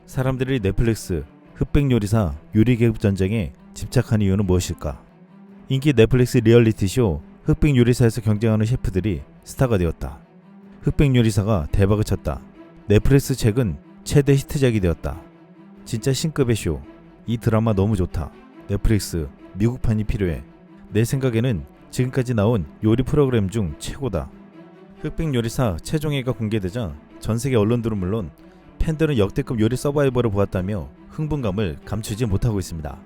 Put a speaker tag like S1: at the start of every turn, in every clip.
S1: 사람들이 넷플릭스 흑백 요리사 요리 계급 전쟁에 집착한 이유는 무엇일까? 인기 넷플릭스 리얼리티쇼 흑백 요리사에서 경쟁하는 셰프들이 스타가 되었다. 흑백 요리사가 대박을 쳤다. 넷플릭스 최근 최대 히트작이 되었다. 진짜 신급의 쇼. 이 드라마 너무 좋다. 넷플릭스 미국판이 필요해. 내 생각에는 지금까지 나온 요리 프로그램 중 최고다. 흑백 요리사 최종회가 공개되자 전세계 언론들은 물론 팬들은 역대급 요리 서바이벌을 보았다며 흥분감을 감추지 못하고 있습니다.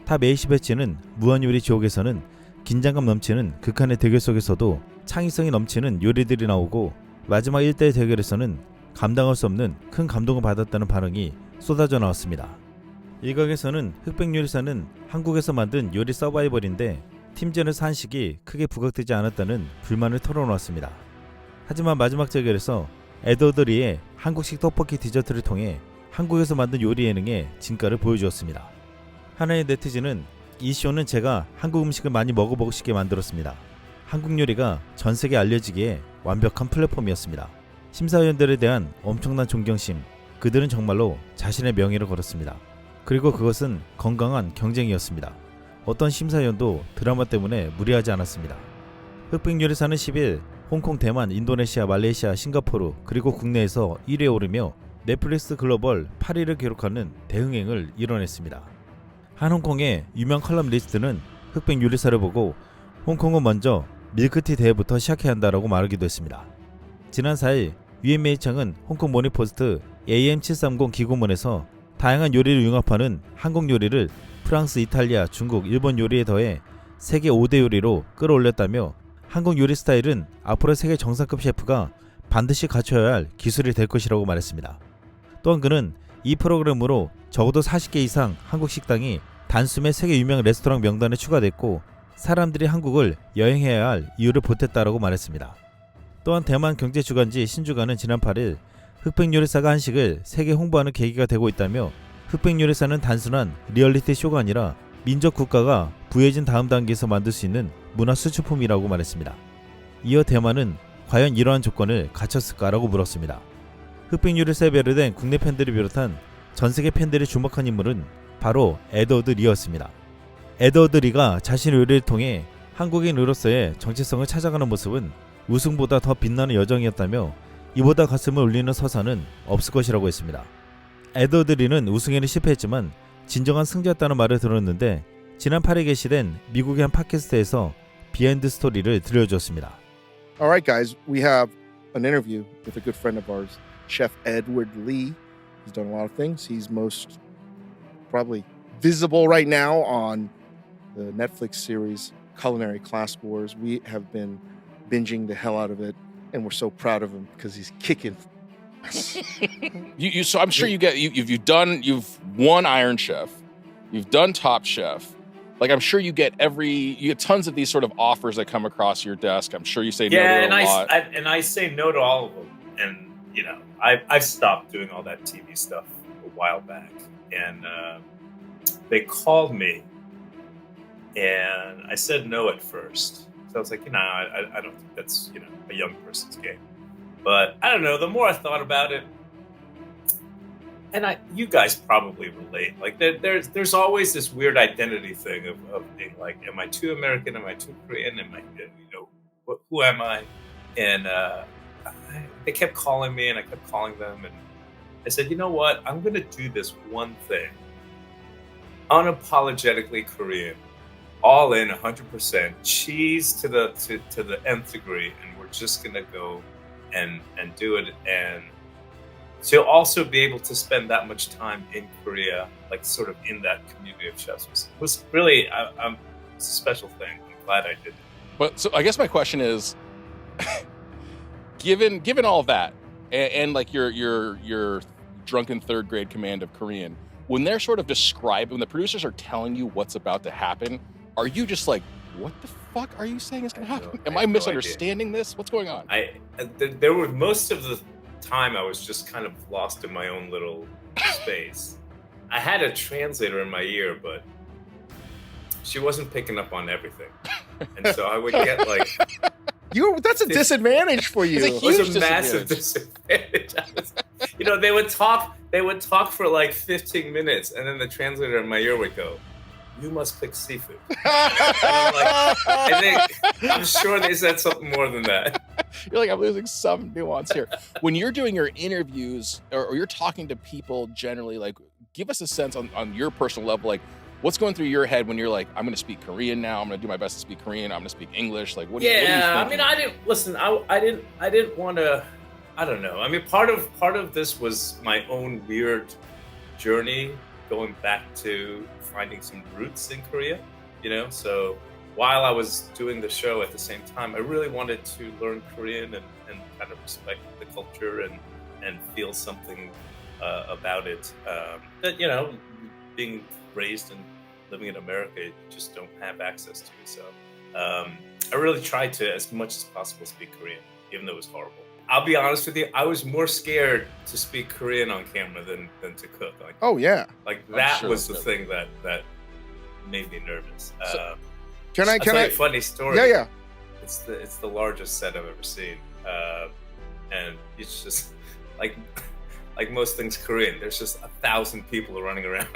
S1: 탑 AC 배치는 무한요리 지옥에서는 긴장감 넘치는 극한의 대결 속에서도 창의성이 넘치는 요리들이 나오고 마지막 1대1 대결에서는 감당할 수 없는 큰 감동을 받았다는 반응이 쏟아져 나왔습니다. 일각에서는 흑백 요리사는 한국에서 만든 요리 서바이벌인데 팀전에서 한식이 크게 부각되지 않았다는 불만을 털어놓았습니다. 하지만 마지막 대결에서 에드워드 리의 한국식 떡볶이 디저트를 통해 한국에서 만든 요리 예능의 진가를 보여주었습니다. 하나의 네티즌은 이 쇼는 제가 한국 음식을 많이 먹어보고 싶게 만들었습니다. 한국 요리가 전세계에 알려지기에 완벽한 플랫폼이었습니다. 심사위원들에 대한 엄청난 존경심, 그들은 정말로 자신의 명예를 걸었습니다. 그리고 그것은 건강한 경쟁이었습니다. 어떤 심사위원도 드라마 때문에 무리하지 않았습니다. 흑백 요리사는 10일 홍콩, 대만, 인도네시아, 말레이시아, 싱가포르 그리고 국내에서 1위에 오르며 넷플릭스 글로벌 8위를 기록하는 대흥행을 이뤄냈습니다. 한 홍콩의 유명 컬럼리스트는 흑백 요리사를 보고 홍콩은 먼저 밀크티 대회부터 시작해야 한다라고 말하기도 했습니다. 지난 4일 UMA청은 홍콩 모닝포스트 AM730 기고문에서 다양한 요리를 융합하는 한국 요리를 프랑스, 이탈리아, 중국, 일본 요리에 더해 세계 5대 요리로 끌어올렸다며 한국 요리 스타일은 앞으로 세계 정상급 셰프가 반드시 갖춰야 할 기술이 될 것이라고 말했습니다. 또한 그는 이 프로그램으로 적어도 40개 이상 한국 식당이 단숨에 세계 유명 레스토랑 명단에 추가됐고 사람들이 한국을 여행해야 할 이유를 보탰다라고 말했습니다. 또한 대만 경제주간지 신주간은 지난 8일 흑백 요리사가 한식을 세계 홍보하는 계기가 되고 있다며 흑백 요리사는 단순한 리얼리티 쇼가 아니라 민족 국가가 부해진 다음 단계에서 만들 수 있는 문화 수출품이라고 말했습니다. 이어 대만은 과연 이러한 조건을 갖췄을까라고 물었습니다. 흑백 요리사에 배려된 국내 팬들을 비롯한 전세계 팬들이 주목한 인물은 바로 에드워드 리였습니다. 에드워드 리가 자신의 요리를 통해 한국인으로서의 정체성을 찾아가는 모습은 우승보다 더 빛나는 여정이었다며 이보다 가슴을 울리는 서사는 없을 것이라고 했습니다. 에드워드 리는 우승에는 실패했지만 진정한 승자였다는 말을 들었는데 지난 8일 게시된 미국의 한 팟캐스트에서 비하인드 스토리를 들려주었습니다.
S2: Alright guys, we have an interview with a good friend of ours, Chef Edward Lee. He's done a lot of things. He's most probably visible right now on the Netflix series Culinary Class Wars. We have been binging the hell out of it, and we're so proud of him because he's kicking.
S3: So I'm sure you've won Iron Chef, you've done Top Chef. Like I'm sure you get tons of these sort of offers that come across your desk. I'm sure you say no to a lot.
S4: And I say no to all of them. And you know, I've stopped doing all that TV stuff a while back. And they called me, and I said no at first. So I was like, I don't think that's a young person's game. But I don't know. The more I thought about it, and you guys probably relate. Like there's always this weird identity thing of being like, am I too American? Am I too Korean? Am I, who am I? And they kept calling me, and I kept calling them, and I said, you know what? I'm gonna do this one thing. Unapologetically Korean, all in 100%, cheese to the nth degree, and we're just gonna go and do it, and to also be able to spend that much time in Korea, like sort of in that community of chefs, was really it's a special thing. I'm glad I did it.
S3: But so I guess my question is, given all that, and like your drunken third grade command of Korean, when they're sort of when the producers are telling you what's about to happen, are you just like, what the fuck are you saying is going to happen? Am I misunderstanding this? What's going on?
S4: There were most of the time I was just kind of lost in my own little space. I had a translator in my ear, but she wasn't picking up on everything, and so I would get like
S2: That's a disadvantage for you.
S4: It was a massive disadvantage. You know, they would talk for like 15 minutes, and then the translator in my ear would go, "You must pick seafood." I'm like, I'm sure they said something more than that.
S3: You're like, I'm losing some nuance here. When you're doing your interviews or you're talking to people generally, like, give us a sense on your personal level, like, what's going through your head when you're like, I'm going to speak Korean now. I'm going to do my best to speak Korean. I'm going to speak English. Like, what are you
S4: I
S3: thinking?
S4: mean, I didn't want to. I don't know. I mean, part of this was my own weird journey going back to finding some roots in Korea. You know, so while I was doing the show at the same time, I really wanted to learn Korean and kind of respect the culture and feel something about it. That, you know, being raised and living in America, you just don't have access to. So I really tried to, as much as possible, speak Korean, even though it was horrible. I'll be honest with you, I was more scared to speak Korean on camera than to cook. Like,
S2: Oh yeah.
S4: like
S3: I'm
S4: that
S3: sure
S4: was the
S3: that's
S4: thing that made me nervous.
S2: Can
S4: I'll
S2: I?
S4: tell you a funny story.
S2: Yeah.
S4: It's the largest set I've ever seen, and it's just like most things Korean. There's just 1,000 people running around.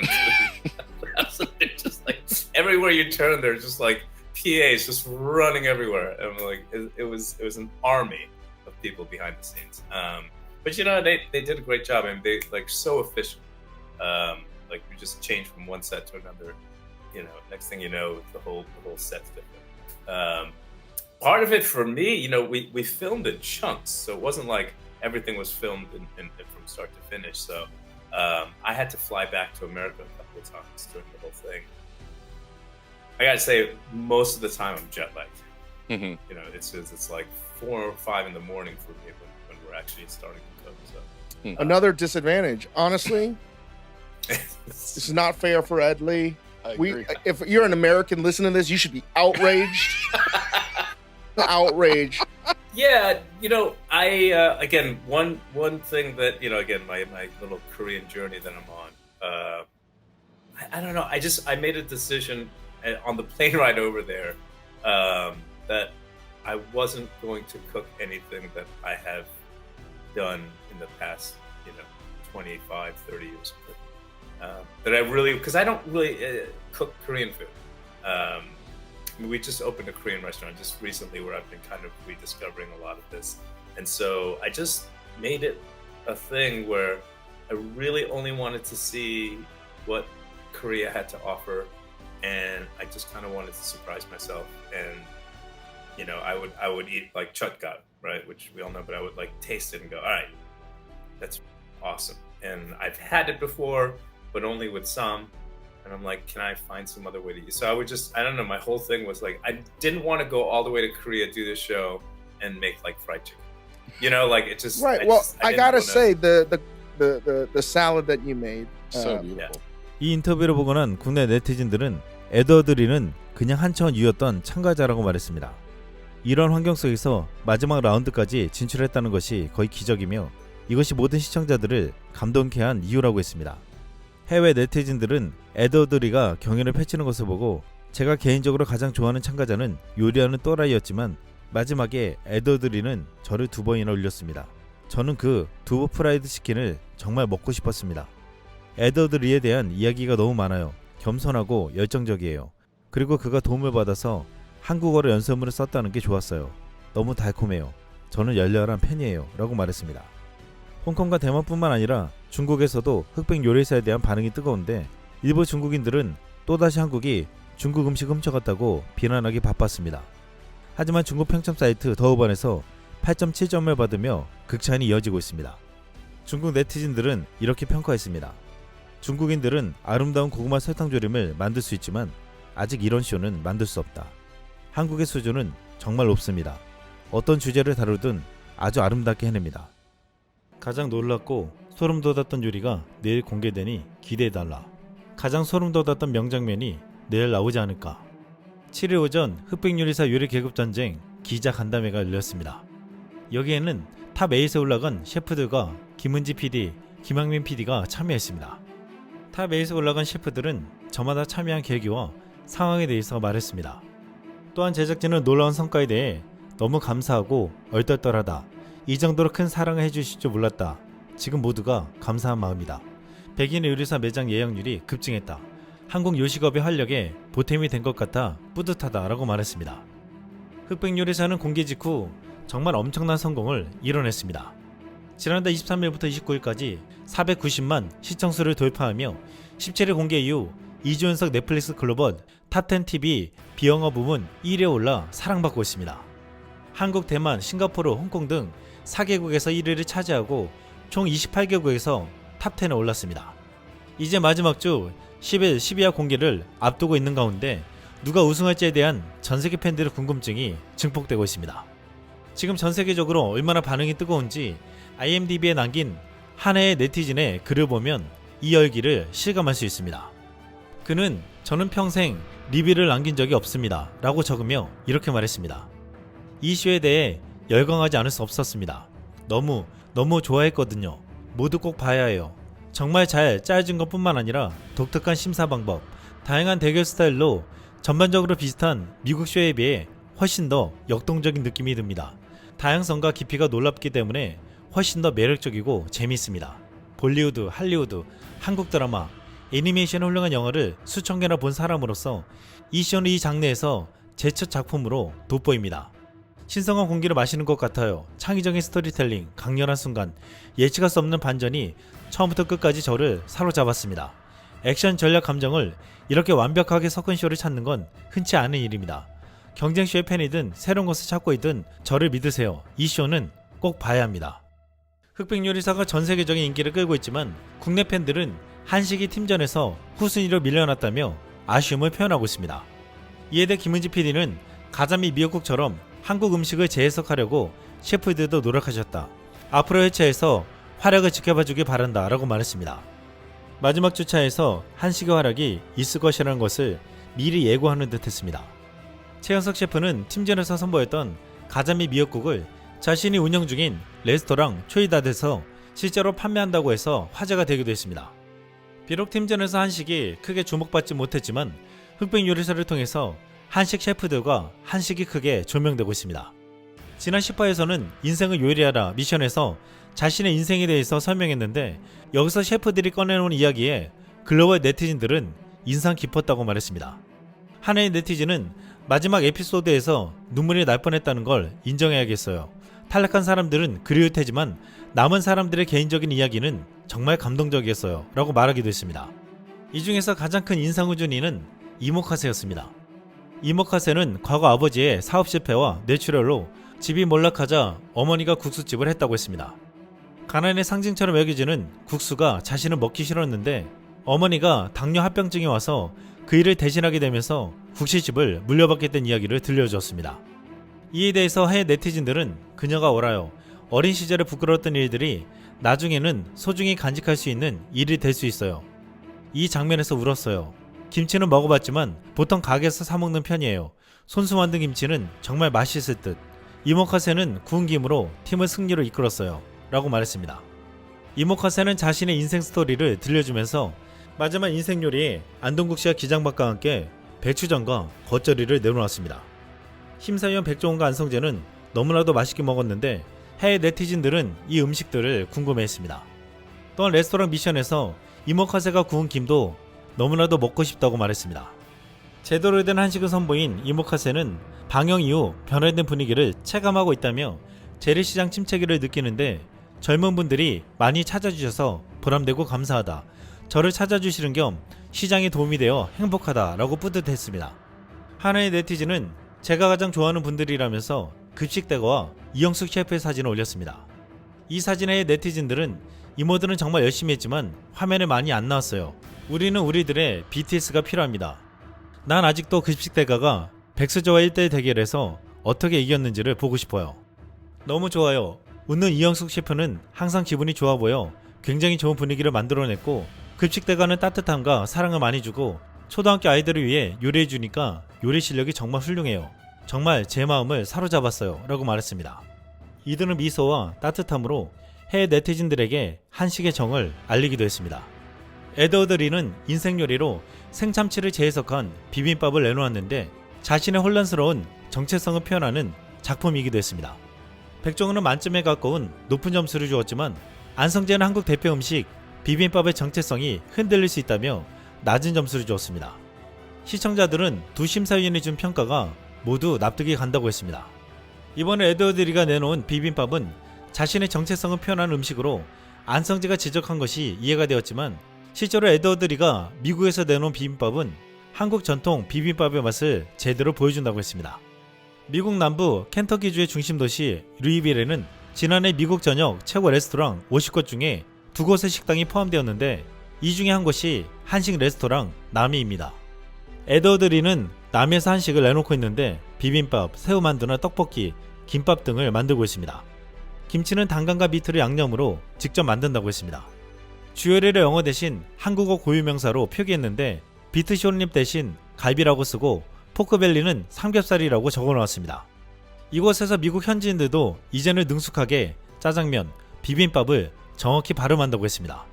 S4: It's just like everywhere you turn, there's just like PAs just running everywhere. And like it was an army of people behind the scenes. But you know, they did a great job, and they like so efficient. Like we just changed from one set to another. You know, next thing you know, the whole set's different. Part of it for me, you know, we filmed in chunks, so it wasn't like everything was filmed in from start to finish. So I had to fly back to America a couple of times during the whole thing. I gotta say, most of the time I'm jet lagged.
S3: Mhm.
S4: You know, it's like 4 or 5 in the morning for me when we're actually starting to cook. So
S2: Another disadvantage, honestly. This is not fair for Ed Lee.
S3: I agree.
S2: If you're an American listening to this, you should be outraged. Outraged.
S4: Yeah, you know, I again one thing that, you know, again my little Korean journey that I'm on. I don't know. I made a decision on the plane ride over there that I wasn't going to cook anything that I have done in the past, you know, 25, 30 years. That I really, because I don't really cook Korean food. I mean, we just opened a Korean restaurant just recently where I've been kind of rediscovering a lot of this. And so I just made it a thing where I really only wanted to see what Korea had to offer. And I just kind of wanted to surprise myself. And, you know, I would eat like chutgat, right? Which we all know, but I would like taste it and go, all right, that's awesome. And I've had it before, but only with some. And I'm like, can I find some other way to eat? So I don't know, my whole thing was like, I didn't want to go all the way to Korea, do this show, and make like fried chicken. You know, like it just...
S2: Right. I
S4: didn't
S2: gotta
S4: wanna-
S2: say the salad that you made.
S3: So beautiful.
S1: 이 인터뷰를 보고 난 국내 네티즌들은 에드워드 리는 그냥 한차원 유였던 참가자라고 말했습니다. 이런 환경 속에서 마지막 라운드까지 진출했다는 것이 거의 기적이며 이것이 모든 시청자들을 감동케 한 이유라고 했습니다. 해외 네티즌들은 에드워드 리가 경연을 펼치는 것을 보고 제가 개인적으로 가장 좋아하는 참가자는 요리하는 또라이였지만 마지막에 에드워드 리는 저를 2번이나 울렸습니다. 저는 그 두부 프라이드 치킨을 정말 먹고 싶었습니다. 에드워드 리에 대한 이야기가 너무 많아요. 겸손하고 열정적이에요. 그리고 그가 도움을 받아서 한국어로 연습문을 썼다는 게 좋았어요. 너무 달콤해요. 저는 열렬한 팬이에요. 라고 말했습니다. 홍콩과 대만뿐만 아니라 중국에서도 흑백 요리사에 대한 반응이 뜨거운데 일부 중국인들은 또다시 한국이 중국 음식 훔쳐갔다고 비난하기 바빴습니다. 하지만 중국 평점 사이트 더우반에서 8.7점을 받으며 극찬이 이어지고 있습니다. 중국 네티즌들은 이렇게 평가했습니다. 중국인들은 아름다운 고구마 설탕조림을 만들 수 있지만 아직 이런 쇼는 만들 수 없다. 한국의 수준은 정말 높습니다. 어떤 주제를 다루든 아주 아름답게 해냅니다. 가장 놀랍고 소름 돋았던 요리가 내일 공개되니 기대해달라. 가장 소름 돋았던 명장면이 내일 나오지 않을까. 7일 오전 흑백요리사 요리 계급전쟁 기자 간담회가 열렸습니다. 여기에는 탑 8에 올라간 셰프들과 김은지 PD, 김학민 PD가 참여했습니다. 탑 8에 올라간 셰프들은 저마다 참여한 계기와 상황에 대해서 말했습니다. 또한 제작진은 놀라운 성과에 대해 너무 감사하고 얼떨떨하다. 이 정도로 큰 사랑을 해주실 줄 몰랐다. 지금 모두가 감사한 마음이다. 백인의 요리사 매장 예약률이 급증했다. 한국 요식업의 활력에 보탬이 된 것 같아 뿌듯하다라고 말했습니다. 흑백 요리사는 공개 직후 정말 엄청난 성공을 이뤄냈습니다. 지난달 23일부터 29일까지 490만 시청수를 돌파하며 17일 공개 이후 2주 연속 넷플릭스 글로벌 탑10 TV 비영어 부문 1위에 올라 사랑받고 있습니다. 한국, 대만, 싱가포르, 홍콩 등 4개국에서 1위를 차지하고 총 28개국에서 탑10에 올랐습니다. 이제 마지막 주 10일 12화 공개를 앞두고 있는 가운데 누가 우승할지에 대한 전세계 팬들의 궁금증이 증폭되고 있습니다. 지금 전세계적으로 얼마나 반응이 뜨거운지 IMDb에 남긴 한 해의 네티즌의 글을 보면 이 열기를 실감할 수 있습니다. 그는 저는 평생 리뷰를 남긴 적이 없습니다 라고 적으며 이렇게 말했습니다. 이 쇼에 대해 열광하지 않을 수 없었습니다. 너무 좋아했거든요. 모두 꼭 봐야 해요. 정말 잘 짜여진 것 뿐만 아니라 독특한 심사 방법, 다양한 대결 스타일로 전반적으로 비슷한 미국 쇼에 비해 훨씬 더 역동적인 느낌이 듭니다. 다양성과 깊이가 놀랍기 때문에 훨씬 더 매력적이고 재미있습니다. 볼리우드, 할리우드, 한국 드라마, 애니메이션의 훌륭한 영화를 수천 개나 본 사람으로서 이 쇼는 이 장르에서 제 첫 작품으로 돋보입니다. 신성한 공기를 마시는 것 같아요. 창의적인 스토리텔링, 강렬한 순간, 예측할 수 없는 반전이 처음부터 끝까지 저를 사로잡았습니다. 액션, 전략, 감정을 이렇게 완벽하게 섞은 쇼를 찾는 건 흔치 않은 일입니다. 경쟁쇼의 팬이든 새로운 것을 찾고 있든 저를 믿으세요. 이 쇼는 꼭 봐야 합니다. 흑백 요리사가 전 세계적인 인기를 끌고 있지만 국내 팬들은 한식이 팀전에서 후순위로 밀려났다며 아쉬움을 표현하고 있습니다. 이에 대해 김은지 PD는 가자미 미역국처럼 한국 음식을 재해석하려고 셰프들도 노력하셨다. 앞으로 회차에서 활약을 지켜봐주길 바란다 라고 말했습니다. 마지막 주차에서 한식의 활약이 있을 것이라는 것을 미리 예고하는 듯 했습니다. 최현석 셰프는 팀전에서 선보였던 가자미 미역국을 자신이 운영 중인 레스토랑 초이닷에서 실제로 판매한다고 해서 화제가 되기도 했습니다. 비록 팀전에서 한식이 크게 주목받지 못했지만 흑백 요리사를 통해서 한식 셰프들과 한식이 크게 조명되고 있습니다. 지난 10화에서는 인생을 요리하라 미션에서 자신의 인생에 대해서 설명했는데 여기서 셰프들이 꺼내놓은 이야기에 글로벌 네티즌들은 인상 깊었다고 말했습니다. 하나의 네티즌은 마지막 에피소드에서 눈물이 날 뻔했다는 걸 인정해야겠어요. 탈락한 사람들은 그리울 테지만 남은 사람들의 개인적인 이야기는 정말 감동적이었어요 라고 말하기도 했습니다. 이 중에서 가장 큰 인상을 준 이는 이모카세였습니다. 이모카세는 과거 아버지의 사업 실패와 뇌출혈로 집이 몰락하자 어머니가 국수집을 했다고 했습니다. 가난의 상징처럼 여겨지는 국수가 자신은 먹기 싫었는데 어머니가 당뇨 합병증이 와서 그 일을 대신하게 되면서 국시집을 물려받게 된 이야기를 들려주었습니다. 이에 대해서 해외 네티즌들은 그녀가 옳아요. 어린 시절에 부끄러웠던 일들이 나중에는 소중히 간직할 수 있는 일이 될 수 있어요. 이 장면에서 울었어요. 김치는 먹어봤지만 보통 가게에서 사 먹는 편이에요. 손수 만든 김치는 정말 맛있을 듯. 이모카세는 구운 김으로 팀을 승리로 이끌었어요 라고 말했습니다. 이모카세는 자신의 인생 스토리를 들려주면서 마지막 인생 요리에 안동국 씨와 기장박과 함께 배추전과 겉절이를 내놓았습니다. 심사위원 백종원과 안성재는 너무나도 맛있게 먹었는데 해외 네티즌들은 이 음식들을 궁금해했습니다. 또한 레스토랑 미션에서 이모카세가 구운 김도 너무나도 먹고 싶다고 말했습니다. 제대로 된 한식을 선보인 이모카세는 방영 이후 변화된 분위기를 체감하고 있다며 재래시장 침체기를 느끼는데 젊은 분들이 많이 찾아주셔서 보람되고 감사하다. 저를 찾아주시는 겸 시장에 도움이 되어 행복하다 라고 뿌듯했습니다. 하나의 네티즌은 제가 가장 좋아하는 분들이라면서 급식대가와 이영숙 셰프의 사진을 올렸습니다. 이 사진의 네티즌들은 이모들은 정말 열심히 했지만 화면에 많이 안 나왔어요. 우리는 우리들의 BTS가 필요합니다. 난 아직도 급식대가가 백수저와 1대1 대결에서 어떻게 이겼는지를 보고 싶어요. 너무 좋아요. 웃는 이영숙 셰프는 항상 기분이 좋아 보여 굉장히 좋은 분위기를 만들어냈고 급식대가는 따뜻함과 사랑을 많이 주고 초등학교 아이들을 위해 요리해주니까 요리 실력이 정말 훌륭해요. 정말 제 마음을 사로잡았어요 라고 말했습니다. 이들은 미소와 따뜻함으로 해외 네티즌들에게 한식의 정을 알리기도 했습니다. 에드워드 리는 인생 요리로 생참치를 재해석한 비빔밥을 내놓았는데 자신의 혼란스러운 정체성을 표현하는 작품이기도 했습니다. 백종원은 만점에 가까운 높은 점수를 주었지만 안성재는 한국 대표 음식 비빔밥의 정체성이 흔들릴 수 있다며 낮은 점수를 주었습니다. 시청자들은 두 심사위원이 준 평가가 모두 납득이 간다고 했습니다. 이번에 에드워드 리가 내놓은 비빔밥은 자신의 정체성을 표현하는 음식으로 안성재가 지적한 것이 이해가 되었지만, 실제로 에드워드 리가 미국에서 내놓은 비빔밥은 한국 전통 비빔밥의 맛을 제대로 보여준다고 했습니다. 미국 남부 켄터키주의 중심 도시 루이빌에는 지난해 미국 전역 최고 레스토랑 50곳 중에 2곳의 식당이 포함되었는데, 이 중에 한 곳이 한식 레스토랑 나미입니다. 에드워드 리는 나미에서 한식을 내놓고 있는데 비빔밥, 새우만두나 떡볶이, 김밥 등을 만들고 있습니다. 김치는 단감과 비트를 양념으로 직접 만든다고 했습니다. 주요리를 영어 대신 한국어 고유명사로 표기했는데 비트 쇼립 대신 갈비라고 쓰고 포크벨리는 삼겹살이라고 적어놓았습니다. 이곳에서 미국 현지인들도 이제는 능숙하게 짜장면, 비빔밥을 정확히 발음한다고 했습니다.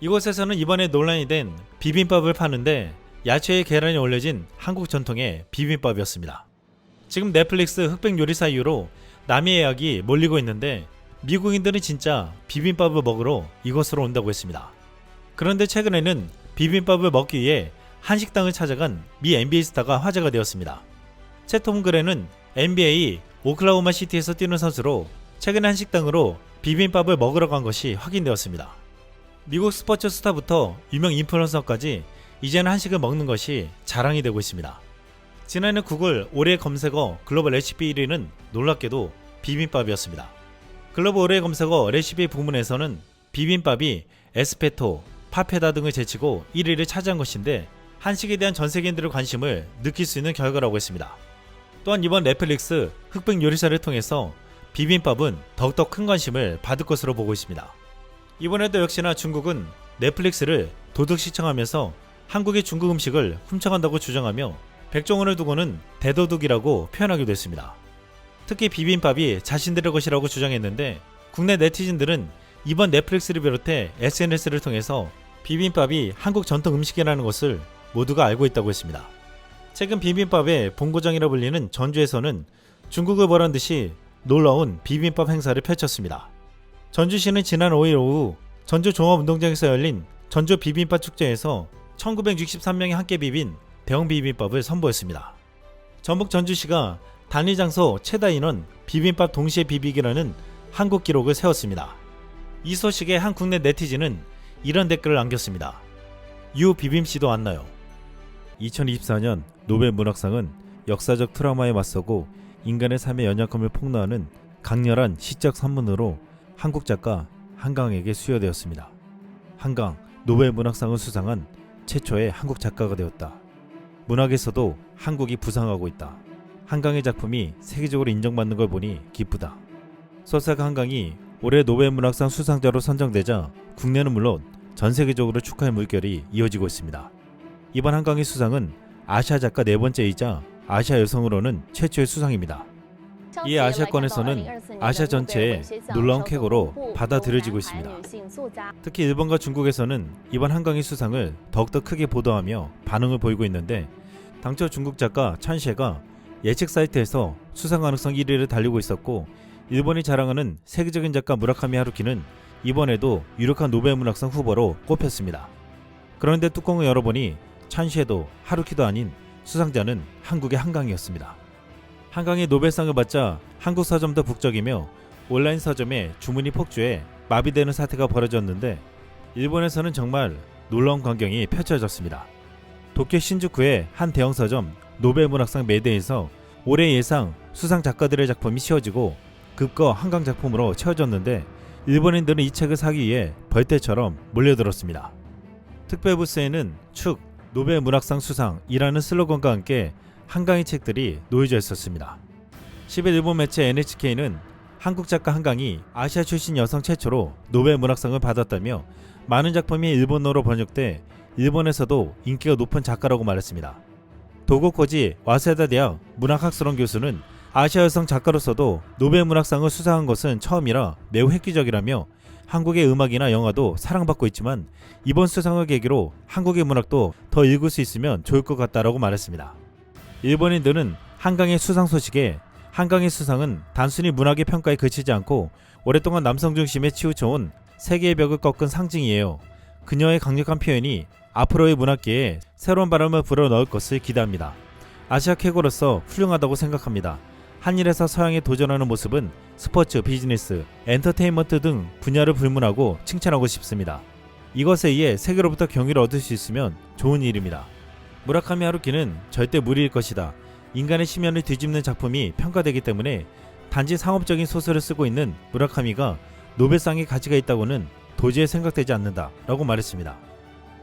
S1: 이곳에서는 이번에 논란이 된 비빔밥을 파는데 야채에 계란이 올려진 한국 전통의 비빔밥이었습니다. 지금 넷플릭스 흑백 요리사 이후로 남의 예약이 몰리고 있는데 미국인들은 진짜 비빔밥을 먹으러 이곳으로 온다고 했습니다. 그런데 최근에는 비빔밥을 먹기 위해 한식당을 찾아간 미 NBA 스타가 화제가 되었습니다. 챗 홈그레는 NBA 오클라호마 시티에서 뛰는 선수로 최근 한식당으로 비빔밥을 먹으러 간 것이 확인되었습니다. 미국 스포츠 스타부터 유명 인플루언서까지 이제는 한식을 먹는 것이 자랑이 되고 있습니다. 지난해 구글 올해의 검색어 글로벌 레시피 1위는 놀랍게도 비빔밥이었습니다. 글로벌 올해의 검색어 레시피 부문에서는 비빔밥이 에스페토, 파페다 등을 제치고 1위를 차지한 것인데, 한식에 대한 전 세계인들의 관심을 느낄 수 있는 결과라고 했습니다. 또한 이번 넷플릭스 흑백 요리사를 통해서 비빔밥은 더욱더 큰 관심을 받을 것으로 보고 있습니다. 이번에도 역시나 중국은 넷플릭스를 도둑 시청하면서 한국의 중국 음식을 훔쳐간다고 주장하며 백종원을 두고는 대도둑이라고 표현하기도 했습니다. 특히 비빔밥이 자신들의 것이라고 주장했는데, 국내 네티즌들은 이번 넷플릭스를 비롯해 SNS를 통해서 비빔밥이 한국 전통 음식이라는 것을 모두가 알고 있다고 했습니다. 최근 비빔밥의 본고장이라 불리는 전주에서는 중국을 보란 듯이 놀라운 비빔밥 행사를 펼쳤습니다. 전주시는 지난 5일 오후 전주 종합운동장에서 열린 전주 비빔밥 축제에서 1963명이 함께 비빈 대형 비빔밥을 선보였습니다. 전북 전주시가 단위 장소 최다 인원 비빔밥 동시에 비비기라는 한국 기록을 세웠습니다. 이 소식에 한 국내 네티즌은 이런 댓글을 남겼습니다. 유 비빔씨도 왔나요? 2024년 노벨 문학상은 역사적 트라우마에 맞서고 인간의 삶의 연약함을 폭로하는 강렬한 시적 선문으로 한국 작가 한강에게 수여되었습니다. 한강 노벨 문학상을 수상한 최초의 한국 작가가 되었다. 문학에서도 한국이 부상하고 있다. 한강의 작품이 세계적으로 인정받는 걸 보니 기쁘다. 소설가 한강이 올해 노벨 문학상 수상자로 선정되자 국내는 물론 전 세계적으로 축하의 물결이 이어지고 있습니다. 이번 한강의 수상은 아시아 작가 네 번째이자 아시아 여성으로는 최초의 수상입니다. 이에 아시아권에서는 아시아 전체에 놀라운 쾌거로 받아들여지고 있습니다. 특히 일본과 중국에서는 이번 한강의 수상을 더욱더 크게 보도하며 반응을 보이고 있는데, 당초 중국 작가 찬시에가 예측 사이트에서 수상 가능성 1위를 달리고 있었고, 일본이 자랑하는 세계적인 작가 무라카미 하루키는 이번에도 유력한 노벨 문학상 후보로 꼽혔습니다. 그런데 뚜껑을 열어보니 찬시에도 하루키도 아닌 수상자는 한국의 한강이었습니다. 한강이 노벨상을 받자 한국 서점도 북적이며 온라인 서점에 주문이 폭주해 마비되는 사태가 벌어졌는데, 일본에서는 정말 놀라운 광경이 펼쳐졌습니다. 도쿄 신주쿠의 한 대형 서점 노벨 문학상 매대에서 올해 예상 수상 작가들의 작품이 씌워지고 급거 한강 작품으로 채워졌는데, 일본인들은 이 책을 사기 위해 벌떼처럼 몰려들었습니다. 특별 부스에는 축 노벨 문학상 수상이라는 슬로건과 함께 한강의 책들이 놓여져 있었습니다. 10일 일본 매체 NHK는 한국 작가 한강이 아시아 출신 여성 최초로 노벨 문학상을 받았다며 많은 작품이 일본어로 번역돼 일본에서도 인기가 높은 작가라고 말했습니다. 도고코지 와세다 대학 문학학설원 교수는 아시아 여성 작가로서도 노벨 문학상을 수상한 것은 처음이라 매우 획기적이라며 한국의 음악이나 영화도 사랑받고 있지만 이번 수상을 계기로 한국의 문학도 더 읽을 수 있으면 좋을 것 같다라고 말했습니다. 일본인들은 한강의 수상 소식에 한강의 수상은 단순히 문학의 평가에 그치지 않고 오랫동안 남성 중심에 치우쳐온 세계의 벽을 꺾은 상징이에요. 그녀의 강력한 표현이 앞으로의 문학계에 새로운 바람을 불어넣을 것을 기대합니다. 아시아 쾌거로서 훌륭하다고 생각합니다. 한일에서 서양에 도전하는 모습은 스포츠, 비즈니스, 엔터테인먼트 등 분야를 불문하고 칭찬하고 싶습니다. 이것에 의해 세계로부터 경의를 얻을 수 있으면 좋은 일입니다. 무라카미 하루키는 절대 무리일 것이다. 인간의 심연을 뒤집는 작품이 평가되기 때문에 단지 상업적인 소설을 쓰고 있는 무라카미가 노벨상의 가치가 있다고는 도저히 생각되지 않는다 라고 말했습니다.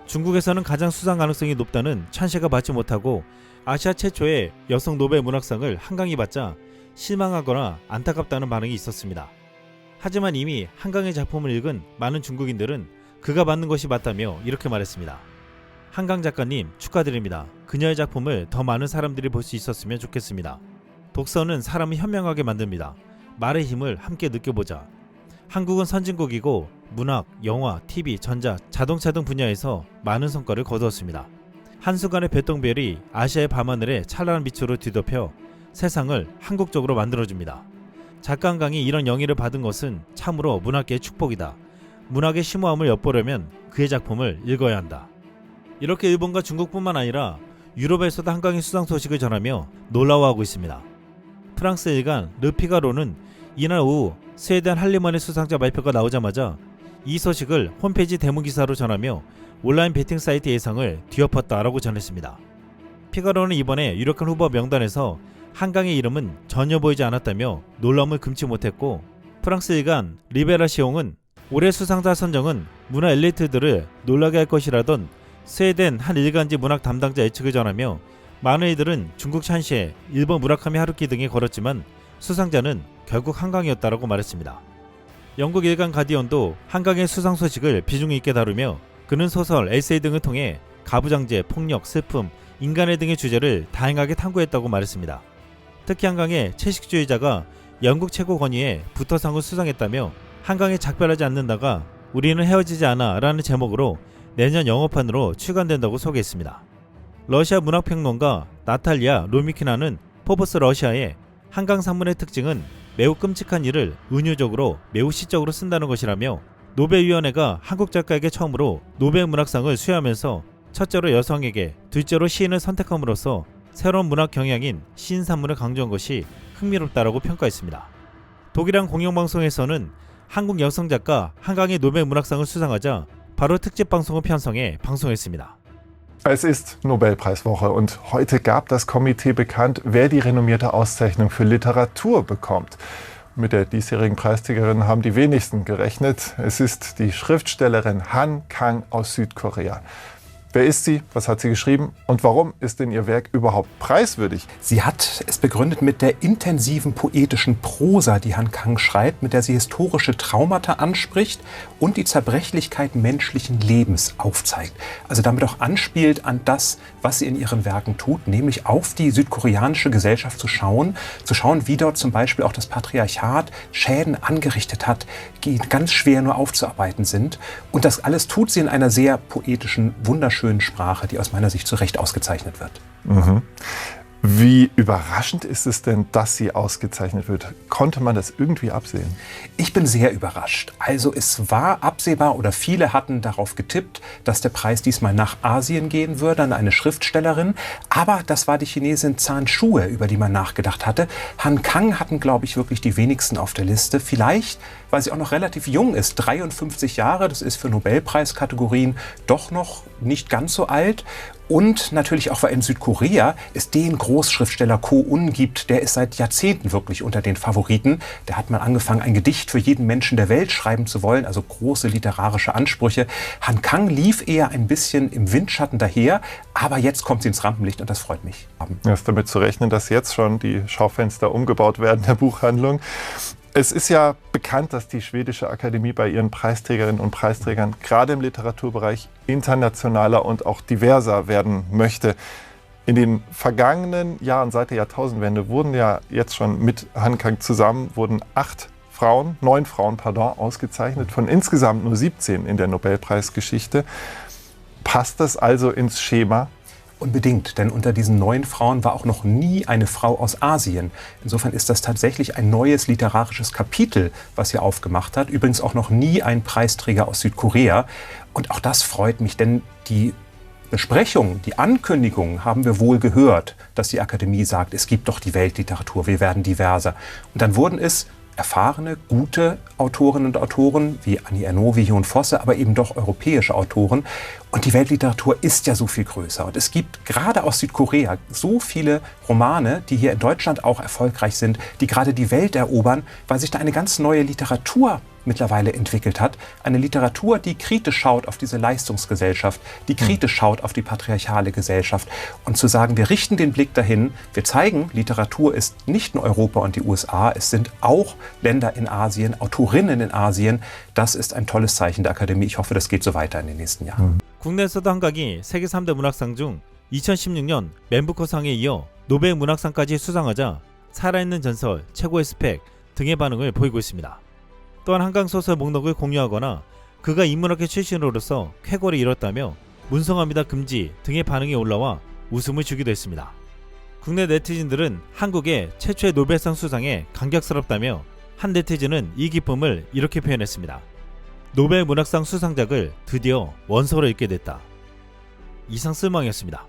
S1: 중국에서는 가장 수상 가능성이 높다는 찬셰가 받지 못하고 아시아 최초의 여성 노벨 문학상을 한강이 받자 실망하거나 안타깝다는 반응이 있었습니다. 하지만 이미 한강의 작품을 읽은 많은 중국인들은 그가 받는 것이 맞다며 이렇게 말했습니다. 한강 작가님 축하드립니다. 그녀의 작품을 더 많은 사람들이 볼 수 있었으면 좋겠습니다. 독서는 사람을 현명하게 만듭니다. 말의 힘을 함께 느껴보자. 한국은 선진국이고 문학, 영화, TV, 전자, 자동차 등 분야에서 많은 성과를 거두었습니다. 한순간의 별똥별이 아시아의 밤하늘에 찬란한 빛으로 뒤덮여 세상을 한국적으로 만들어줍니다. 작가 한강이 이런 영예를 받은 것은 참으로 문학계의 축복이다. 문학의 심오함을 엿보려면 그의 작품을 읽어야 한다. 이렇게 일본과 중국뿐만 아니라 유럽에서도 한강의 수상 소식을 전하며 놀라워하고 있습니다. 프랑스 일간 르피가로는 이날 오후 스웨덴 할리먼의 수상자 발표가 나오자마자 이 소식을 홈페이지 대문기사로 전하며 온라인 베팅 사이트 예상을 뒤엎었다라고 전했습니다. 피가로는 이번에 유력한 후보 명단에서 한강의 이름은 전혀 보이지 않았다며 놀라움을 금치 못했고, 프랑스 일간 리베라시옹은 올해 수상자 선정은 문화 엘리트들을 놀라게 할 것이라던 스웨덴 한 일간지 문학 담당자 예측을 전하며 많은 이들은 중국 샨시에, 일본 무라카미 하루키 등에 걸었지만 수상자는 결국 한강이었다라고 말했습니다. 영국 일간 가디언도 한강의 수상 소식을 비중 있게 다루며 그는 소설, 에세이 등을 통해 가부장제, 폭력, 슬픔, 인간의 등의 주제를 다양하게 탐구했다고 말했습니다. 특히 한강의 채식주의자가 영국 최고 권위에 부터상을 수상했다며 한강에 작별하지 않는다가 우리는 헤어지지 않아 라는 제목으로 내년 영어판으로 출간된다고 소개했습니다. 러시아 문학평론가 나탈리아 로미키나는 포브스 러시아의 한강 산문의 특징은 매우 끔찍한 일을 은유적으로 매우 시적으로 쓴다는 것이라며 노벨위원회가 한국 작가에게 처음으로 노벨 문학상을 수여하면서 첫째로 여성에게, 둘째로 시인을 선택함으로써 새로운 문학 경향인 시인 산문을 강조한 것이 흥미롭다라고 평가했습니다. 독일한 공영방송에서는 한국 여성 작가 한강이 노벨 문학상을 수상하자 바로 특집 방송을 편성해 방송했습니다.
S5: Es ist Nobelpreiswoche und heute gab das Komitee bekannt, wer die renommierte Auszeichnung für Literatur bekommt. Mit der diesjährigen Preisträgerin haben die wenigsten gerechnet. Es ist die Schriftstellerin Han Kang aus Südkorea. Wer ist sie? Was hat sie geschrieben? Und warum ist denn ihr Werk überhaupt preiswürdig?
S6: Sie hat es begründet mit der intensiven poetischen Prosa, die Han Kang schreibt, mit der sie historische Traumata anspricht und die Zerbrechlichkeit menschlichen Lebens aufzeigt. Also damit auch anspielt an das, was sie in ihren Werken tut, nämlich auf die südkoreanische Gesellschaft zu schauen, wie dort zum Beispiel auch das Patriarchat Schäden angerichtet hat, die ganz schwer nur aufzuarbeiten sind. Und das alles tut sie in einer sehr poetischen, wunderschönen Sprache, die aus meiner Sicht zu Recht ausgezeichnet wird.
S5: Mhm. Wie überraschend ist es denn, dass sie ausgezeichnet wird? Konnte man das irgendwie absehen?
S6: Ich bin sehr überrascht. Also es war absehbar oder viele hatten darauf getippt, dass der Preis diesmal nach Asien gehen würde, an eine Schriftstellerin. Aber das war die Chinesin Zhan Shue, über die man nachgedacht hatte. Han Kang hatten, glaube ich, wirklich die wenigsten auf der Liste. Vielleicht, weil sie auch noch relativ jung ist, 53 Jahre. Das ist für Nobelpreiskategorien doch noch nicht ganz so alt. Und natürlich auch, weil in Südkorea es den Großschriftsteller Ko-un gibt, der ist seit Jahrzehnten wirklich unter den Favoriten. Der hat mal angefangen, ein Gedicht für jeden Menschen der Welt schreiben zu wollen, also große literarische Ansprüche. Han Kang lief eher ein bisschen im Windschatten daher, aber jetzt kommt sie ins Rampenlicht und das freut mich.
S5: Ja, ist damit zu rechnen, dass jetzt schon die Schaufenster umgebaut werden der Buchhandlung. Es ist ja bekannt, dass die Schwedische Akademie bei ihren Preisträgerinnen und Preisträgern gerade im Literaturbereich internationaler und auch diverser werden möchte. In den vergangenen Jahren, seit der Jahrtausendwende, wurden ja jetzt schon mit Han Kang zusammen, wurden 9 Frauen, ausgezeichnet, von insgesamt nur 17 in der Nobelpreisgeschichte. Passt das also ins Schema?
S6: Unbedingt, denn unter diesen 9 Frauen war auch noch nie eine Frau aus Asien. Insofern ist das tatsächlich ein neues literarisches Kapitel, was hier aufgemacht hat. Übrigens auch noch nie ein Preisträger aus Südkorea. Und auch das freut mich, denn die Besprechungen, die Ankündigungen haben wir wohl gehört, dass die Akademie sagt, es gibt doch die Weltliteratur, wir werden diverser. Und dann wurden es erfahrene, gute Autorinnen und Autoren wie Annie Ernaux, wie Jon Fosse, aber eben doch europäische Autoren. Und die Weltliteratur ist ja so viel größer. Und es gibt gerade aus Südkorea so viele Romane, die hier in Deutschland auch erfolgreich sind, die gerade die Welt erobern, weil sich da eine ganz neue Literatur mittlerweile entwickelt hat. Eine Literatur, die kritisch schaut auf diese Leistungsgesellschaft, die kritisch schaut auf die patriarchale Gesellschaft. Und zu sagen, wir richten den Blick dahin, wir zeigen, Literatur ist nicht nur Europa und die USA, es sind auch Länder in Asien, Autorinnen in Asien. Das ist ein tolles Zeichen der Akademie. Ich hoffe, das geht so weiter in den nächsten Jahren.
S1: 국내에서도 한강이 세계 3대 문학상 중 2016년 맨부커상에 이어 노벨 문학상까지 수상하자 살아있는 전설, 최고의 스펙 등의 반응을 보이고 있습니다. 또한 한강 소설 목록을 공유하거나 그가 인문학계 출신으로서 쾌거를 이뤘다며 문성합니다 금지 등의 반응이 올라와 웃음을 주기도 했습니다. 국내 네티즌들은 한국의 최초의 노벨상 수상에 감격스럽다며 한 네티즌은 이 기쁨을 이렇게 표현했습니다. 노벨 문학상 수상작을 드디어 원서로 읽게 됐다. 이상 쓸망이었습니다.